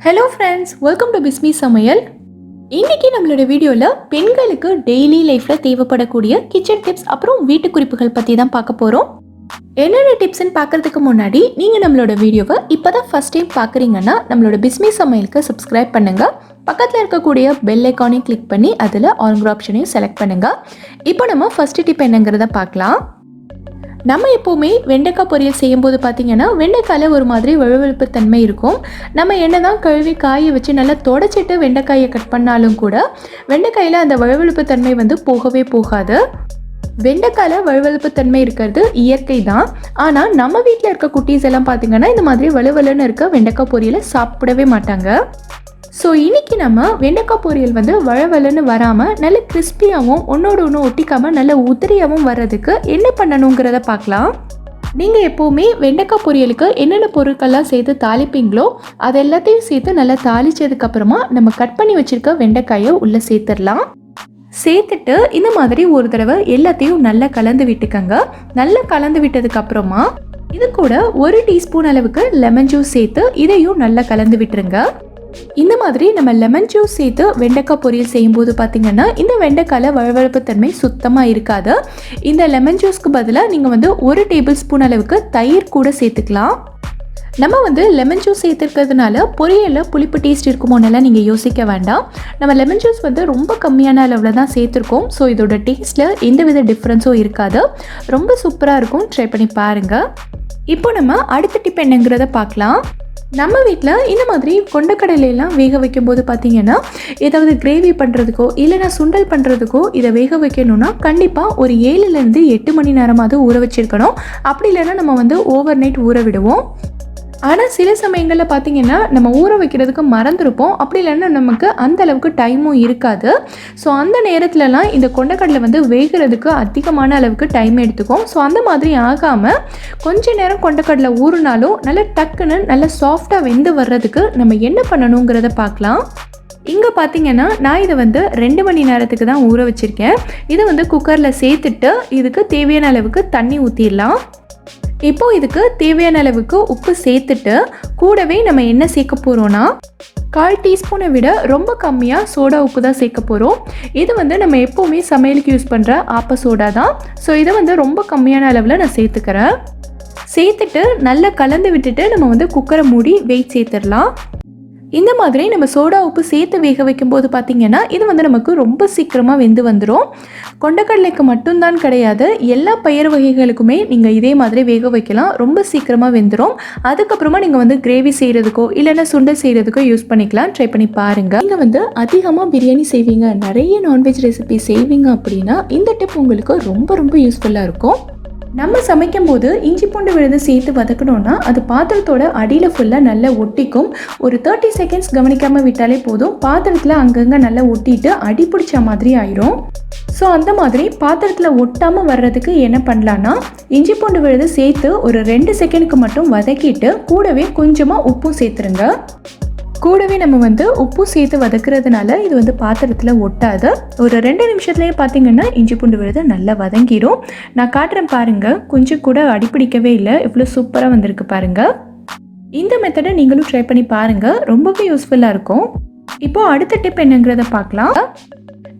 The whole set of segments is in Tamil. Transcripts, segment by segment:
Hello friends, welcome to Bismi சமையல். இன்றைக்கி நம்மளோட வீடியோவில் பெண்களுக்கு டெய்லி லைஃப்பில் தேவைப்படக்கூடிய கிச்சன் டிப்ஸ் அப்புறம் வீட்டு குறிப்புகள் பற்றி தான் பார்க்க போகிறோம். என்னென்ன டிப்ஸ்ன்னு பார்க்குறதுக்கு முன்னாடி நீங்கள் நம்மளோட வீடியோவை இப்போ தான் ஃபஸ்ட் டைம் பார்க்குறீங்கன்னா நம்மளோட பிஸ்மி சமையலுக்கு சப்ஸ்கிரைப் பண்ணுங்கள். பக்கத்தில் இருக்கக்கூடிய பெல் ஐக்கானையும் கிளிக் பண்ணி அதில் ஆல் ஆப்ஷனையும் செலக்ட் பண்ணுங்கள். இப்போ நம்ம ஃபஸ்ட்டு டிப் என்னங்கிறத பார்க்கலாம். நம்ம எப்போவுமே வெண்டைக்காய் பொரியல் செய்யும்போது பார்த்திங்கன்னா வெண்டைக்காயில் ஒரு மாதிரி வழுவழுப்பு தன்மை இருக்கும். நம்ம என்ன தான் கழுவி காய வச்சு நல்லா தொடச்சிட்டு வெண்டைக்காயை கட் பண்ணாலும் கூட வெண்டைக்காயில் அந்த வழுவழுப்பு தன்மை போகவே போகாது. வெண்டைக்காயில் வழுவழுப்பு தன்மை இருக்கிறது இயற்கை தான். ஆனால் நம்ம வீட்டில் இருக்க குட்டீஸ் எல்லாம் பார்த்திங்கன்னா இந்த மாதிரி வலுவலுன்னு இருக்க வெண்டைக்காய் பொரியலை சாப்பிடவே மாட்டாங்க. ஸோ இன்றைக்கி நம்ம வெண்டைக்காய் பொரியல் வழவலன்னு வராமல் நல்ல கிறிஸ்பியாகவும் ஒன்றோடு ஒன்று ஒட்டிக்காமல் நல்ல உதிரியாகவும் வர்றதுக்கு என்ன பண்ணணுங்கிறத பார்க்கலாம். நீங்கள் எப்போவுமே வெண்டைக்காய் பொரியலுக்கு என்னென்ன பொருட்கள்லாம் சேர்த்து தாளிப்பீங்களோ அது எல்லாத்தையும் சேர்த்து நல்லா தாளித்ததுக்கப்புறமா நம்ம கட் பண்ணி வச்சுருக்க வெண்டைக்காயை உள்ளே சேர்த்துடலாம். சேர்த்துட்டு இந்த மாதிரி ஒரு தடவை எல்லாத்தையும் நல்லா கலந்து விட்டுக்கங்க. நல்லா கலந்து விட்டதுக்கப்புறமா இது கூட 1 டீஸ்பூன் அளவுக்கு லெமன் ஜூஸ் சேர்த்து இதையும் நல்லா கலந்து விட்டுருங்க. இந்த மாதிரி நம்ம லெமன் ஜூஸ் சேர்த்து வெண்டைக்காய் பொரியல் செய்யும்போது பார்த்திங்கன்னா இந்த வெண்டைக்காயில் வழுவழுப்பு தன்மை சுத்தமாக இருக்காது. இந்த லெமன் ஜூஸ்க்கு பதிலாக நீங்கள் 1 டேபிள் ஸ்பூன் அளவுக்கு தயிர் கூட சேர்த்துக்கலாம். நம்ம லெமன் ஜூஸ் சேர்த்துருக்கிறதுனால பொரியலில் புளிப்பு டேஸ்ட் இருக்குமோன்னெல்லாம் நீங்கள் யோசிக்க வேண்டாம். நம்ம லெமன் ஜூஸ் ரொம்ப கம்மியான அளவில் தான் சேர்த்துருக்கோம். ஸோ இதோட டேஸ்ட்டில் எந்தவித டிஃப்ரென்ஸும் இருக்காது. ரொம்ப சூப்பராக இருக்கும். ட்ரை பண்ணி பாருங்கள். இப்போ நம்ம அடுத்த டிப் என்னங்கிறத பார்க்கலாம். நம்ம வீட்டில் இந்த மாதிரி கொண்டக்கடலையெல்லாம் வேக வைக்கும்போது பார்த்திங்கன்னா ஏதாவது கிரேவி பண்ணுறதுக்கோ இல்லைனா சுண்டல் பண்ணுறதுக்கோ இதை வேக வைக்கணும்னா கண்டிப்பாக ஒரு 7லேருந்து 8 மணி நேரமாவது ஊற வச்சுருக்கணும். அப்படி இல்லைன்னா நம்ம ஓவர் நைட் ஊற விடுவோம். ஆனால் சில சமயங்களில் பார்த்திங்கன்னா நம்ம ஊற வைக்கிறதுக்கு மறந்துருப்போம். அப்படி இல்லைன்னா நமக்கு அந்த அளவுக்கு டைமும் இருக்காது. ஸோ அந்த நேரத்துலலாம் இந்த கொண்டக்கடலை வேகிறதுக்கு அதிகமான அளவுக்கு டைம் எடுத்துக்கும். ஸோ அந்த மாதிரி ஆகாமல் கொஞ்ச நேரம் கொண்டக்கடலை ஊறினாலும் நல்லா டக்குன்னு நல்லா சாஃப்டாக வெந்து வர்றதுக்கு நம்ம என்ன பண்ணணுங்கிறத பார்க்கலாம். இங்கே பார்த்திங்கன்னா நான் இதை 2 மணி நேரத்துக்கு தான் ஊற வச்சுருக்கேன். இதை குக்கரில் சேர்த்துட்டு இதுக்கு தேவையான அளவுக்கு தண்ணி ஊற்றிடலாம். இப்போது இதுக்கு தேவையான அளவுக்கு உப்பு சேர்த்துட்டு கூடவே நம்ம என்ன சேர்க்க போகிறோன்னா 1/4 டீஸ்பூனை விட ரொம்ப கம்மியாக சோடா உப்பு தான் சேர்க்க போகிறோம். இது நம்ம எப்போவுமே சமையலுக்கு யூஸ் பண்ணுற ஆப்ப சோடா தான். ஸோ இதை ரொம்ப கம்மியான அளவில் நான் சேர்த்துக்கிறேன். சேர்த்துட்டு நல்லா கலந்து விட்டுட்டு நம்ம குக்கரை மூடி வெயிட் சேர்த்துடலாம். இந்த மாதிரி நம்ம சோடா உப்பு சேர்த்து வேக வைக்கும்போது பார்த்திங்கன்னா இது நமக்கு ரொம்ப சீக்கிரமாக வெந்து வந்துடும். கொண்டக்கடலைக்கு மட்டும்தான் கிடையாது, எல்லா பயிர் வகைகளுக்குமே நீங்கள் இதே மாதிரி வேக வைக்கலாம். ரொம்ப சீக்கிரமாக வெந்துடும். அதுக்கப்புறமா நீங்கள் கிரேவி செய்கிறதுக்கோ இல்லைன்னா சுண்டல் செய்கிறதுக்கோ யூஸ் பண்ணிக்கலாம். ட்ரை பண்ணி பாருங்கள். நீங்கள் அதிகமாக பிரியாணி செய்வீங்க, நிறைய நான்வெஜ் ரெசிபி செய்வீங்க அப்படின்னா இந்த டிப் உங்களுக்கு ரொம்ப ரொம்ப யூஸ்ஃபுல்லாக இருக்கும். நம்ம சமைக்கும் போது இஞ்சி பூண்டு விழுது சேர்த்து வதக்கணும்னா அது பாத்திரத்தோட அடியில் ஃபுல்லாக நல்லா ஒட்டிக்கும். ஒரு 30 செகண்ட்ஸ் கவனிக்காமல் விட்டாலே போதும், பாத்திரத்தில் அங்கங்கே நல்லா ஒட்டிட்டு அடி பிடிச்ச மாதிரி ஆயிரும். ஸோ அந்த மாதிரி பாத்திரத்தில் ஒட்டாமல் வர்றதுக்கு என்ன பண்ணலான்னா இஞ்சி பூண்டு விழுது சேர்த்து ஒரு 2 செகண்டுக்கு மட்டும் வதக்கிட்டு கூடவே கொஞ்சமாக உப்பும் சேர்த்துருங்க. கூடவே நம்ம உப்பு சேர்த்து வதக்குறதுனால இது பாத்திரத்தில் ஒட்டாது. ஒரு 2 நிமிஷத்துலேயே பார்த்திங்கன்னா இஞ்சி பூண்டு விழுது நல்லா வதங்கிடும். நான் காட்டுறேன் பாருங்கள். கொஞ்சம் கூட அடிப்பிடிக்கவே இல்லை. இவ்வளோ சூப்பராக வந்திருக்கு பாருங்கள். இந்த மெத்தடை நீங்களும் ட்ரை பண்ணி பாருங்கள். ரொம்பவே யூஸ்ஃபுல்லாக இருக்கும். இப்போது அடுத்த டிப் என்னங்கிறத பார்க்கலாம்.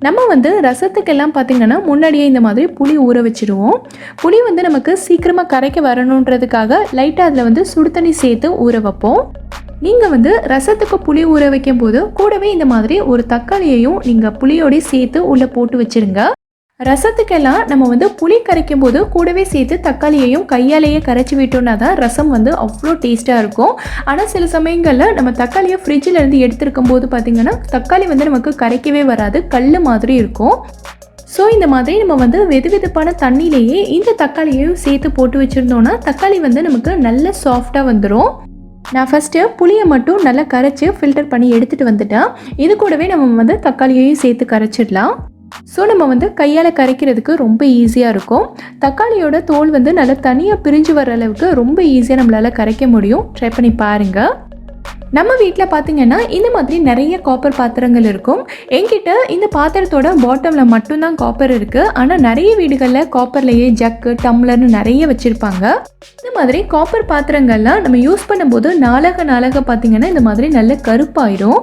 நம்ம ரசத்துக்கெல்லாம் பார்த்திங்கன்னா முன்னாடியே இந்த மாதிரி புளி ஊற வச்சுருவோம். புளி நமக்கு சீக்கிரமாக கரைக்க வரணுன்றதுக்காக லைட்டாக அதில் சுடு தண்ணி சேர்த்து ஊற வைப்போம். நீங்கள் ரசத்துக்கு புளி ஊற வைக்கும் போது கூடவே இந்த மாதிரி ஒரு தக்காளியையும் நீங்கள் புளியோடய சேர்த்து உள்ளே போட்டு வச்சுருங்க. ரசத்துக்கெல்லாம் நம்ம புளி கரைக்கும் போது கூடவே சேர்த்து தக்காளியையும் கையாலேயே கரைச்சி விட்டோம்னா தான் ரசம் அவ்வளோ டேஸ்ட்டாக இருக்கும். ஆனால் சில சமயங்களில் நம்ம தக்காளியை ஃப்ரிட்ஜில் இருந்து எடுத்துருக்கும் போது பார்த்திங்கன்னா தக்காளி நமக்கு கரைக்கவே வராது, கல் மாதிரி இருக்கும். ஸோ இந்த மாதிரி நம்ம வெது வெதுப்பான தண்ணியிலேயே இந்த தக்காளியையும் சேர்த்து போட்டு வச்சுருந்தோன்னா தக்காளி நமக்கு நல்ல சாஃப்டாக வந்துடும். நான் ஃபஸ்ட்டு புளியை மட்டும் நல்லா கரைச்சி ஃபில்டர் பண்ணி எடுத்துகிட்டு வந்துட்டேன். இது கூடவே நம்ம தக்காளியையும் சேர்த்து கரைச்சிடலாம். ஸோ நம்ம கையால் கரைக்கிறதுக்கு ரொம்ப ஈஸியாக இருக்கும். தக்காளியோட தோல் நல்லா தனியாக பிரிஞ்சு வர அளவுக்கு ரொம்ப ஈஸியாக நம்மளால் கரைக்க முடியும். ட்ரை பண்ணி பாருங்கள். நம்ம வீட்டில் பார்த்தீங்கன்னா இந்த மாதிரி நிறைய காப்பர் பாத்திரங்கள் இருக்கும். என்கிட்ட இந்த பாத்திரத்தோட பாட்டமில் மட்டும்தான் காப்பர் இருக்குது. ஆனால் நிறைய வீடுகளில் காப்பர்லேயே ஜக்கு டம்ளர்னு நிறைய வச்சுருப்பாங்க. இந்த மாதிரி காப்பர் பாத்திரங்கள்லாம் நம்ம யூஸ் பண்ணும்போது நாளாக நாளாக பார்த்தீங்கன்னா இந்த மாதிரி நல்ல கருப்பாயிரும்.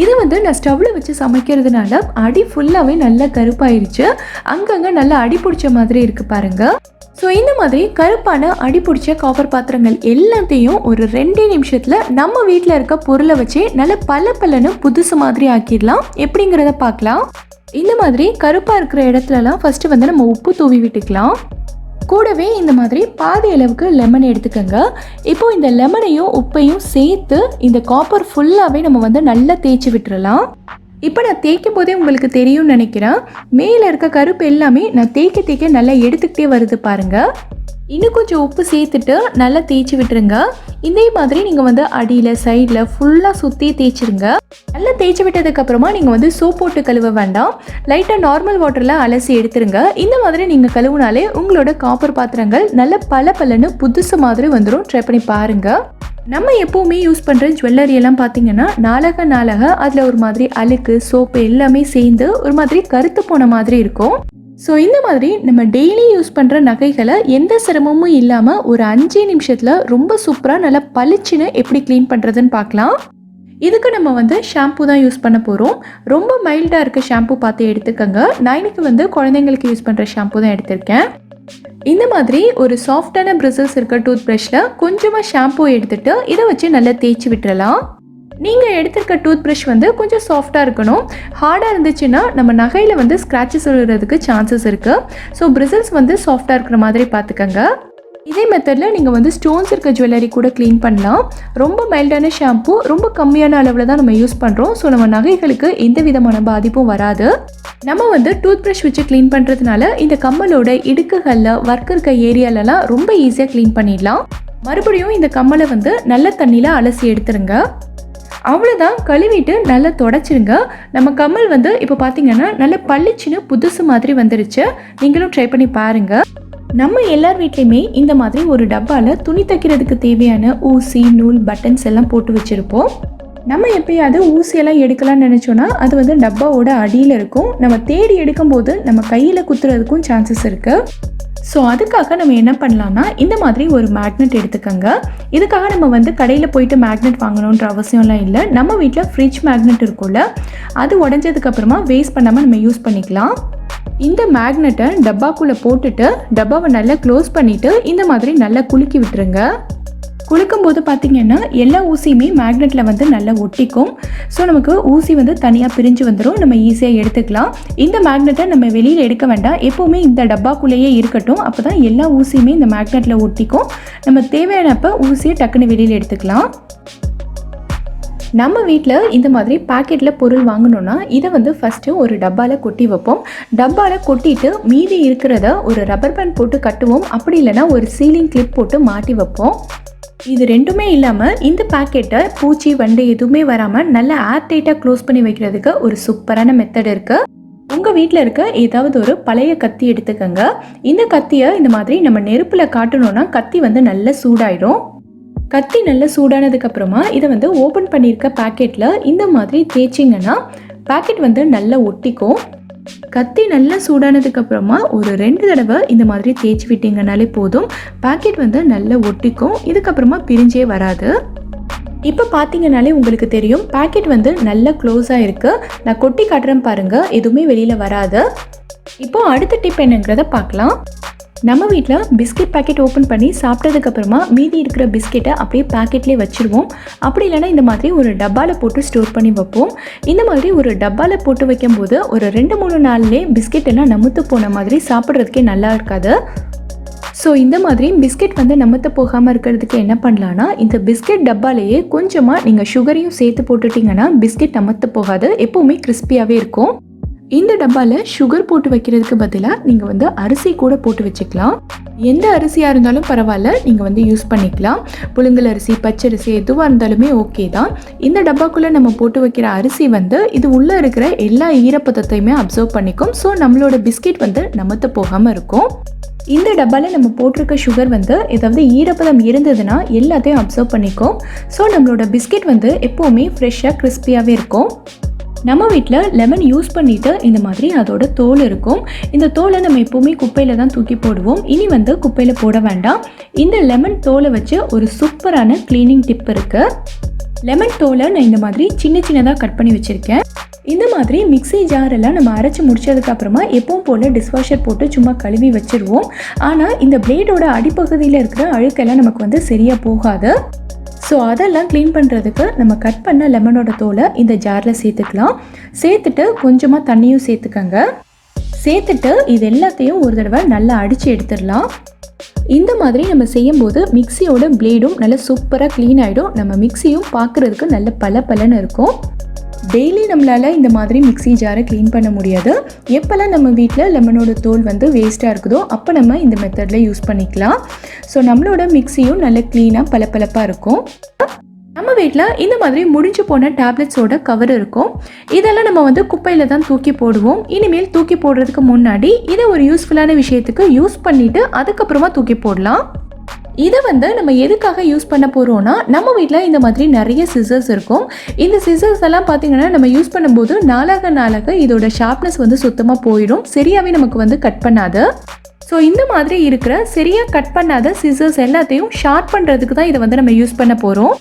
இது நான் ஸ்டவ்வில் வச்சு சமைக்கிறதுனால அடி ஃபுல்லாகவே நல்லா கருப்பாயிருச்சு. அங்கங்கே நல்லா அடி பிடிச்ச மாதிரி இருக்குது பாருங்கள். ஸோ இந்த மாதிரி கருப்பான அடி பிடிச்ச காப்பர் பாத்திரங்கள் எல்லாத்தையும் ஒரு 2 நிமிஷத்தில் நம்ம வீட்டில் இருக்க பொருளை வச்சு நல்ல பல்லன்னு புதுசு மாதிரி ஆக்கிடலாம். எப்படிங்கிறத பார்க்கலாம். இந்த மாதிரி கருப்பாக இருக்கிற இடத்துலலாம் ஃபஸ்ட்டு நம்ம உப்பு தூவி விட்டுக்கலாம். கூடவே இந்த மாதிரி பாதி அளவுக்கு லெமன் எடுத்துக்கோங்க. இப்போது இந்த லெமனையும் உப்பையும் சேர்த்து இந்த காப்பர் ஃபுல்லாகவே நம்ம நல்லா தேய்ச்சி விட்டுறலாம். இப்போ நான் தேய்க்கும் போதே உங்களுக்கு தெரியும்னு நினைக்கிறேன். மேலே இருக்க கருப்பு எல்லாமே நான் தேய்க்க நல்லா எடுத்துக்கிட்டே வருது பாருங்கள். இன்னும் கொஞ்சம் உப்பு சேர்த்துட்டு நல்லா தேய்ச்சி விட்டுருங்க. இதே மாதிரி நீங்கள் அடியில் சைடில் ஃபுல்லாக சுற்றி தேய்ச்சிருங்க. நல்லா தேய்ச்சி விட்டதுக்கப்புறமா நீங்கள் சோப் போட்டு கழுவ வேண்டாம். லைட்டாக நார்மல் வாட்டரில் அலசி எடுத்துருங்க. இந்த மாதிரி நீங்கள் கழுவுனாலே உங்களோட காப்பர் பாத்திரங்கள் நல்ல பல்லன்னு புதுசு மாதிரி வந்துடும். ட்ரை பண்ணி பாருங்கள். நம்ம எப்போவுமே யூஸ் பண்ணுற ஜுவல்லரி எல்லாம் பார்த்தீங்கன்னா நாளாக அதில் ஒரு மாதிரி அழுக்கு சோப்பு எல்லாமே சேர்ந்து ஒரு மாதிரி கருத்து போன மாதிரி இருக்கும். ஸோ இந்த மாதிரி நம்ம டெய்லி யூஸ் பண்ணுற நகைகளை எந்த சிரமமும் இல்லாமல் ஒரு 5 நிமிஷத்தில் ரொம்ப சூப்பராக நல்லா பளிச்சுன்னு எப்படி க்ளீன் பண்ணுறதுன்னு பார்க்கலாம். இதுக்கு நம்ம ஷாம்பு தான் யூஸ் பண்ண போகிறோம். ரொம்ப மைல்டாக இருக்க ஷாம்பு பார்த்து எடுத்துக்கோங்க. நான் இன்னைக்கு குழந்தைங்களுக்கு யூஸ் பண்ணுற ஷாம்பு தான் எடுத்திருக்கேன். இந்த மாதிரி ஒரு சாஃப்டான பிரிசல்ஸ் இருக்க டூத் ப்ரஷில் கொஞ்சமாக ஷாம்பு எடுத்துகிட்டு இதை வச்சு நல்லா தேய்ச்சி விட்டுறலாம். நீங்கள் எடுத்திருக்க டூத் ப்ரஷ் கொஞ்சம் சாஃப்டாக இருக்கணும். ஹார்டாக இருந்துச்சுன்னா நம்ம நகையில் ஸ்க்ராச்சஸ் விழுறதுக்கு சான்சஸ் இருக்குது. ஸோ பிரிசல்ஸ் சாஃப்டாக இருக்கிற மாதிரி பார்த்துக்கங்க. இதே மெத்தடில் நீங்கள் ஸ்டோன்ஸ் இருக்க ஜுவல்லரி கூட க்ளீன் பண்ணலாம். ரொம்ப மைல்டான ஷாம்பு ரொம்ப கம்மியான அளவில் தான் நம்ம யூஸ் பண்ணுறோம். ஸோ நம்ம நகைகளுக்கு எந்த விதமான பாதிப்பும் வராது. நம்ம டூத் ப்ரஷ் வச்சு க்ளீன் பண்ணுறதுனால இந்த கம்மலோட இடுக்குகளில் ஒர்க் இருக்க ஏரியாலலாம் ரொம்ப ஈஸியாக க்ளீன் பண்ணிடலாம். மறுபடியும் இந்த கம்மலை நல்ல தண்ணியில் அலசி எடுத்துருங்க. அவ்வளோதான், கழுவிட்டு நல்லா தொடச்சிருங்க. நம்ம கம்மல் இப்போ பார்த்தீங்கன்னா நல்ல பளிச்சுன்னு புதுசு மாதிரி வந்துருச்சு. நீங்களும் ட்ரை பண்ணி பாருங்கள். நம்ம எல்லார் வீட்லேயுமே இந்த மாதிரி ஒரு டப்பாவில் துணி தைக்கிறதுக்கு தேவையான ஊசி நூல் பட்டன்ஸ் எல்லாம் போட்டு வச்சுருப்போம். நம்ம எப்பயாவது ஊசியெல்லாம் எடுக்கலாம்னு நினச்சோன்னா அது டப்பாவோட அடியில் இருக்கும். நம்ம தேடி எடுக்கும்போது நம்ம கையில் குத்துறதுக்கும் சான்சஸ் இருக்குது. ஸோ அதுக்காக நம்ம என்ன பண்ணலான்னா இந்த மாதிரி ஒரு மேக்னெட் எடுத்துக்கோங்க. இதுக்காக நம்ம கடையில் போயிட்டு மேக்னெட் வாங்கணுன்ற அவசியம்லாம் இல்லை. நம்ம வீட்டில் ஃப்ரிட்ஜ் மேக்னெட் இருக்கும்ல, அது உடஞ்சதுக்கப்புறமா வேஸ்ட் பண்ணாமல் நம்ம யூஸ் பண்ணிக்கலாம். இந்த மேக்னெட்டை டப்பாக்குள்ளே போட்டுட்டு டப்பாவை நல்லா க்ளோஸ் பண்ணிவிட்டு இந்த மாதிரி நல்லா குலுக்கி விட்டுருங்க. குலுக்கும் போது பார்த்தீங்கன்னா எல்லா ஊசியுமே மேக்னெட்டில் நல்லா ஒட்டிக்கும். ஸோ நமக்கு ஊசி தனியாக பிரிஞ்சு வந்துடும். நம்ம ஈஸியாக எடுத்துக்கலாம். இந்த மேக்னெட்டை நம்ம வெளியில் எடுக்க வேண்டாம். எப்போவுமே இந்த டப்பாக்குள்ளேயே இருக்கட்டும். அப்போ தான் எல்லா ஊசியுமே இந்த மேக்னெட்டில் ஒட்டிக்கும். நம்ம தேவையானப்போ ஊசியை டக்குன்னு வெளியில் எடுத்துக்கலாம். நம்ம வீட்டில் இந்த மாதிரி பாக்கெட்டில் பொருள் வாங்கணுன்னா இதை ஃபஸ்ட்டு ஒரு டப்பாவில் கொட்டி வைப்போம். டப்பாவில் கொட்டிட்டு மீதி இருக்கிறத ஒரு ரப்பர் பேண்ட் போட்டு கட்டுவோம். அப்படி இல்லைன்னா ஒரு சீலிங் கிளிப் போட்டு மாட்டி வைப்போம். இது ரெண்டுமே இல்லாமல் இந்த பாக்கெட்டை பூச்சி வண்டு எதுவுமே வராமல் நல்லா ஏர்டைட்டாக க்ளோஸ் பண்ணி வைக்கிறதுக்கு ஒரு சூப்பரான மெத்தட் இருக்குது. உங்கள் வீட்டில் இருக்க ஏதாவது ஒரு பழைய கத்தி எடுத்துக்கோங்க. இந்த கத்தியை இந்த மாதிரி நம்ம நெருப்பில் காட்டணுன்னா கத்தி நல்லா சூடாயிடும். கத்தி நல்லா சூடானதுக்கப்புறமா இதை ஓப்பன் பண்ணியிருக்க பேக்கெட்டில் இந்த மாதிரி தேய்ச்சிங்கன்னா பேக்கெட் நல்லா ஒட்டிக்கும். கத்தி நல்லா சூடானதுக்கப்புறமா ஒரு 2 தடவை இந்த மாதிரி தேய்ச்சி விட்டீங்கனாலே போதும். பேக்கெட் நல்லா ஒட்டிக்கும். இதுக்கப்புறமா பிரிஞ்சே வராது. இப்போ பார்த்தீங்கனாலே உங்களுக்கு தெரியும் பேக்கெட் நல்லா க்ளோஸாக இருக்குது. நான் கொட்டி காட்டுறேன் பாருங்கள், எதுவுமே வெளியில் வராது. இப்போது அடுத்த டிப் என்னங்கிறத பார்க்கலாம். நம்ம வீட்டில் பிஸ்கெட் பேக்கெட் ஓப்பன் பண்ணி சாப்பிட்டதுக்கப்புறமா மீதி இருக்கிற பிஸ்கெட்டை அப்படியே பேக்கெட்லேயே வச்சுருவோம். அப்படி இல்லைனா இந்த மாதிரி ஒரு டப்பாவில் போட்டு ஸ்டோர் பண்ணி வைப்போம். இந்த மாதிரி ஒரு டப்பாவில் போட்டு வைக்கும்போது ஒரு 2-3 நாள்லேயே பிஸ்கெட் எல்லாம் நமுத்து போன மாதிரி சாப்பிட்றதுக்கே நல்லா இருக்காது. ஸோ இந்த மாதிரி பிஸ்கெட் நமுத்து போகாமல் இருக்கிறதுக்கு என்ன பண்ணலான்னா இந்த பிஸ்கெட் டப்பாலேயே கொஞ்சமாக நீங்கள் சுகரையும் சேர்த்து போட்டுட்டிங்கன்னா பிஸ்கெட் நமுத்து போகாது, எப்போவுமே கிறிஸ்பியாகவே இருக்கும். இந்த டப்பாவில் சுகர் போட்டு வைக்கிறதுக்கு பதிலாக நீங்கள் அரிசி கூட போட்டு வச்சுக்கலாம். எந்த அரிசியாக இருந்தாலும் பரவாயில்ல, நீங்கள் யூஸ் பண்ணிக்கலாம். புழுங்கல் அரிசி பச்சரிசி எதுவாக இருந்தாலுமே ஓகே தான். இந்த டப்பாக்குள்ளே நம்ம போட்டு வைக்கிற அரிசி இது உள்ளே இருக்கிற எல்லா ஈரப்பதத்தையுமே அப்சர்வ் பண்ணிக்கும். ஸோ நம்மளோட பிஸ்கெட் நமுத்து போகாமல் இருக்கும். இந்த டப்பாவில் நம்ம போட்டிருக்க சுகர் வந்து ஏதாவது ஈரப்பதம் இருந்ததுன்னா எல்லாத்தையும் அப்சர்வ் பண்ணிக்கும். ஸோ நம்மளோட பிஸ்கெட் வந்து எப்போவுமே ஃப்ரெஷ்ஷாக கிறிஸ்பியாகவே இருக்கும். நம்ம வீட்டில் லெமன் யூஸ் பண்ணிவிட்டு இந்த மாதிரி அதோட தோல் இருக்கும். இந்த தோலை நம்ம எப்போவுமே குப்பையில் தான் தூக்கி போடுவோம். இனி வந்து குப்பையில் போட வேண்டாம். இந்த லெமன் தோலை வச்சு ஒரு சூப்பரான க்ளீனிங் டிப் இருக்குது. லெமன் தோலை நான் இந்த மாதிரி சின்ன சின்னதாக கட் பண்ணி வச்சுருக்கேன். இந்த மாதிரி மிக்ஸி ஜாரெல்லாம் நம்ம அரைச்சி முடிச்சதுக்கப்புறமா எப்பவும் போல் டிஷ்வாஷர் போட்டு சும்மா கழுவி வச்சுருவோம். ஆனால் இந்த பிளேடோட அடிப்பகுதியில் இருக்கிற அழுக்கெல்லாம் நமக்கு வந்து சரியாக போகாது. ஸோ அதெல்லாம் க்ளீன் பண்ணுறதுக்கு நம்ம கட் பண்ண லெமனோட தோலை இந்த ஜாரில் சேர்த்துக்கலாம். சேர்த்துட்டு கொஞ்சமாக தண்ணியும் சேர்த்துக்கங்க. சேர்த்துட்டு இது எல்லாத்தையும் ஒரு தடவை நல்லா அடித்து எடுத்துடலாம். இந்த மாதிரி நம்ம செய்யும்போது மிக்சியோட பிளேடும் நல்லா சூப்பராக க்ளீன் ஆகிடும். நம்ம மிக்சியும் பார்க்குறதுக்கு நல்ல பலன்னு இருக்கும். டெய்லி நம்மளால் இந்த மாதிரி மிக்ஸி ஜாரை க்ளீன் பண்ண முடியாது. எப்போல்லாம் நம்ம வீட்டில் லெமனோட தோல் வந்து வேஸ்ட்டாக இருக்குதோ அப்போ நம்ம இந்த மெத்தடில் யூஸ் பண்ணிக்கலாம். ஸோ நம்மளோட மிக்ஸியும் நல்ல க்ளீனாக பளபளப்பாக இருக்கும். நம்ம வீட்டில் இந்த மாதிரி முடிஞ்சு போன டேப்லெட்ஸோட கவர் இருக்கும். இதெல்லாம் நம்ம வந்து குப்பையில் தான் தூக்கி போடுவோம். இனிமேல் தூக்கி போடுறதுக்கு முன்னாடி இதை ஒரு யூஸ்ஃபுல்லான விஷயத்துக்கு யூஸ் பண்ணிவிட்டு அதுக்கப்புறமா தூக்கி போடலாம். இதை வந்து நம்ம எதுக்காக யூஸ் பண்ண போகிறோன்னா, நம்ம வீட்டில் இந்த மாதிரி நிறைய சிசர்ஸ் இருக்கும். இந்த சிசர்ஸ் எல்லாம் பார்த்திங்கன்னா நம்ம யூஸ் பண்ணும்போது நாளாக இதோட ஷார்ப்னஸ் வந்து சுத்தமாக போயிடும். சரியாகவே நமக்கு வந்து கட் பண்ணாது. ஸோ இந்த மாதிரி இருக்கிற சரியாக கட் பண்ணாத சிசர்ஸ் எல்லாத்தையும் ஷார்ப் பண்ணுறதுக்கு தான் இதை வந்து நம்ம யூஸ் பண்ண போகிறோம்.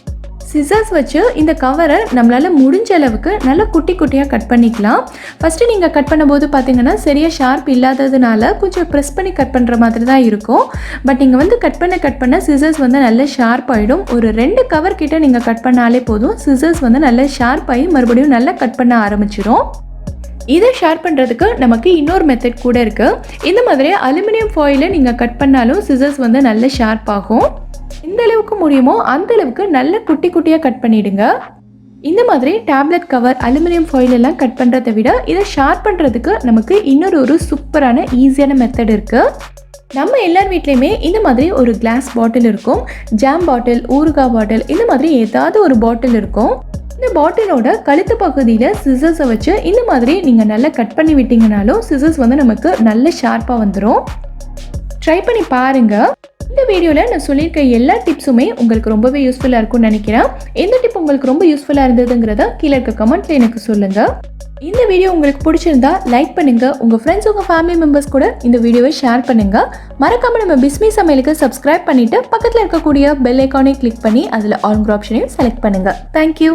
சிசர்ஸ் வச்சு இந்த கவரை நம்மளால் முடிஞ்ச அளவுக்கு நல்லா குட்டி குட்டியாக கட் பண்ணிக்கலாம். ஃபஸ்ட்டு நீங்கள் கட் பண்ணும்போது பார்த்தீங்கன்னா சரியாக ஷார்ப் இல்லாததுனால கொஞ்சம் ப்ரெஸ் பண்ணி கட் பண்ணுற மாதிரி தான் இருக்கும். பட் நீங்கள் வந்து கட் பண்ண சிசர்ஸ் வந்து நல்லா ஷார்ப் ஆகிடும். ஒரு 2 கவர் கிட்ட நீங்கள் கட் பண்ணாலே போதும். சிசர்ஸ் வந்து நல்லா ஷார்ப் ஆகி மறுபடியும் நல்லா கட் பண்ண ஆரம்பிச்சிடும். இதை ஷேர் பண்ணுறதுக்கு நமக்கு இன்னொரு மெத்தட் கூட இருக்குது. இந்த மாதிரி அலுமினியம் ஃபாயிலை நீங்கள் கட் பண்ணாலும் சிசர்ஸ் வந்து நல்ல ஷார்ப் ஆகும். எந்த அளவுக்கு முடியுமோ அந்த அளவுக்கு நல்ல குட்டி குட்டியாக கட் பண்ணிவிடுங்க. இந்த மாதிரி டேப்லெட் கவர் அலுமினியம் ஃபாயில் எல்லாம் கட் பண்ணுறதை விட இதை ஷார்ப் பண்ணுறதுக்கு நமக்கு இன்னொரு சூப்பரான ஈஸியான மெத்தட் இருக்குது. நம்ம எல்லார் வீட்லேயுமே இந்த மாதிரி ஒரு கிளாஸ் பாட்டில் இருக்கும். ஜாம் பாட்டில், ஊறுகாய் பாட்டில், இந்த மாதிரி ஏதாவது ஒரு பாட்டில் இருக்கும். இந்த பாட்டிலோட கழுத்து பகுதியில் சிசர்ஸை வச்சு இந்த மாதிரி நீங்கள் நல்லா கட் பண்ணி விட்டீங்கனாலும் சிசர்ஸ் வந்து நமக்கு நல்ல ஷார்ப்பாக வந்துடும். ட்ரை பண்ணி பாருங்கள். இந்த வீடியோவில் நான் சொல்லியிருக்க எல்லா டிப்ஸுமே உங்களுக்கு ரொம்பவே யூஸ்ஃபுல்லாக இருக்கும்னு நினைக்கிறேன். எந்த டிப் உங்களுக்கு ரொம்ப யூஸ்ஃபுல்லாக இருந்ததுங்கிறத கீழே இருக்க கமெண்ட்டில் எனக்கு சொல்லுங்கள். இந்த வீடியோ உங்களுக்கு பிடிச்சிருந்தா லைக் பண்ணுங்கள். உங்கள் ஃப்ரெண்ட்ஸ், உங்கள் ஃபேமிலி மெம்பர்ஸ் கூட இந்த வீடியோவை ஷேர் பண்ணுங்கள். மறக்காமல் நம்ம பிஸ்மி சமையலுக்கு சப்ஸ்கிரைப் பண்ணிவிட்டு பக்கத்தில் இருக்கக்கூடிய பெல் ஐக்கானை கிளிக் பண்ணி அதில் ஆல் ஆப்ஷனையும் செலக்ட் பண்ணுங்கள். தேங்க்யூ.